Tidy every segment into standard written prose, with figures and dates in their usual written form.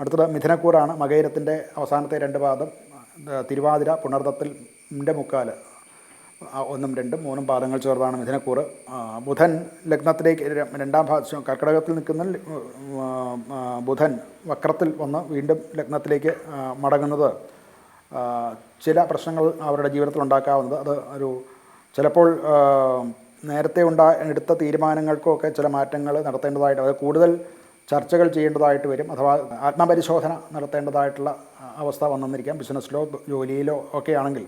അടുത്തത് മിഥുനക്കൂറാണ്. മകയിരത്തിൻ്റെ അവസാനത്തെ 2 പാദം, തിരുവാതിര പുണർദത്തിൻ്റെ മുക്കാല്, 1, 2, 3 പാദങ്ങൾ ചേർന്നാണ് മിഥുനക്കൂറ്. ബുധൻ ലഗ്നത്തിലേക്ക് 2ാം ഭാവം കർക്കിടകത്തിൽ നിൽക്കുന്ന ബുധൻ വക്രത്തിൽ വന്ന് വീണ്ടും ലഗ്നത്തിലേക്ക് മടങ്ങുന്നത് ചില പ്രശ്നങ്ങൾ അവരുടെ ജീവിതത്തിൽ ഉണ്ടാക്കാവുന്നത്. അത് ചിലപ്പോൾ നേരത്തെ എടുത്ത തീരുമാനങ്ങൾക്കൊക്കെ ചില മാറ്റങ്ങൾ നടത്തേണ്ടതായിട്ട്, അത് കൂടുതൽ ചർച്ചകൾ ചെയ്യേണ്ടതായിട്ട് വരും, അഥവാ ആത്മപരിശോധന നടത്തേണ്ടതായിട്ടുള്ള അവസ്ഥ വന്നെന്നിരിക്കാം, ബിസിനസ്സിലോ ജോലിയിലോ ഒക്കെ ആണെങ്കിൽ.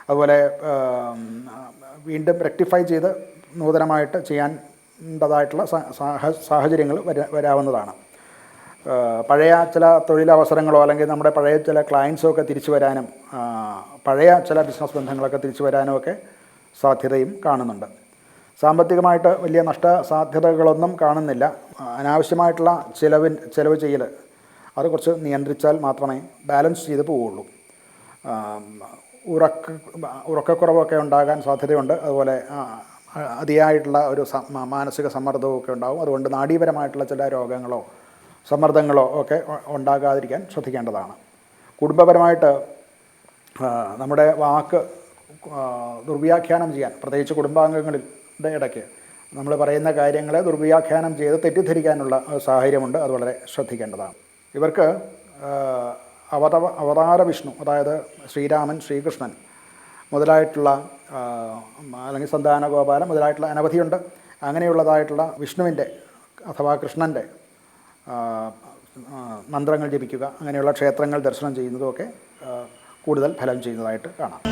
അതുപോലെ വീണ്ടും റെക്ടിഫൈ ചെയ്ത് നൂതനമായിട്ട് ചെയ്യേണ്ടതായിട്ടുള്ള സാഹചര്യങ്ങൾ വരാവുന്നതാണ്. പഴയ ചില തൊഴിലവസരങ്ങളോ അല്ലെങ്കിൽ നമ്മുടെ പഴയ ചില ക്ലയൻസോ ഒക്കെ തിരിച്ചു വരാനും പഴയ ചില ബിസിനസ് ബന്ധങ്ങളൊക്കെ തിരിച്ചു വരാനും ഒക്കെ സാധ്യതയും കാണുന്നുണ്ട്. സാമ്പത്തികമായിട്ട് വലിയ നഷ്ടസാധ്യതകളൊന്നും കാണുന്നില്ല. അനാവശ്യമായിട്ടുള്ള ചിലവ് ചെയ്യൽ അത് കുറച്ച് നിയന്ത്രിച്ചാൽ മാത്രമേ ബാലൻസ് ചെയ്ത് പോവുള്ളൂ. ഉറക്കക്കുറവൊക്കെ ഉണ്ടാകാൻ സാധ്യതയുണ്ട്. അതുപോലെ അതിയായിട്ടുള്ള ഒരു മാനസിക സമ്മർദ്ദമൊക്കെ ഉണ്ടാകും. അതുകൊണ്ട് നാഡീപരമായിട്ടുള്ള ചില രോഗങ്ങളോ സമ്മർദ്ദങ്ങളോ ഒക്കെ ഉണ്ടാകാതിരിക്കാൻ ശ്രദ്ധിക്കേണ്ടതാണ്. കുടുംബപരമായിട്ട് നമ്മുടെ വാക്ക് ദുർവ്യാഖ്യാനം ചെയ്യാൻ, പ്രത്യേകിച്ച് കുടുംബാംഗങ്ങളുടെ ഇടയ്ക്ക് നമ്മൾ പറയുന്ന കാര്യങ്ങളെ ദുർവ്യാഖ്യാനം ചെയ്ത് തെറ്റിദ്ധരിക്കാനുള്ള സാഹചര്യമുണ്ട്. അത് വളരെ ശ്രദ്ധിക്കേണ്ടതാണ്. ഇവർക്ക് അവതാര വിഷ്ണു, അതായത് ശ്രീരാമൻ, ശ്രീകൃഷ്ണൻ മുതലായിട്ടുള്ള അല്ലെങ്കിൽ സന്താനഗോപാലൻ മുതലായിട്ടുള്ള അനവധിയുണ്ട്. അങ്ങനെയുള്ളതായിട്ടുള്ള വിഷ്ണുവിൻ്റെ അഥവാ കൃഷ്ണൻ്റെ മന്ത്രങ്ങൾ ജപിക്കുക, അങ്ങനെയുള്ള ക്ഷേത്രങ്ങൾ ദർശനം ചെയ്യുന്നതുമൊക്കെ കൂടുതൽ ഫലം ചെയ്യുന്നതായിട്ട് കാണാം.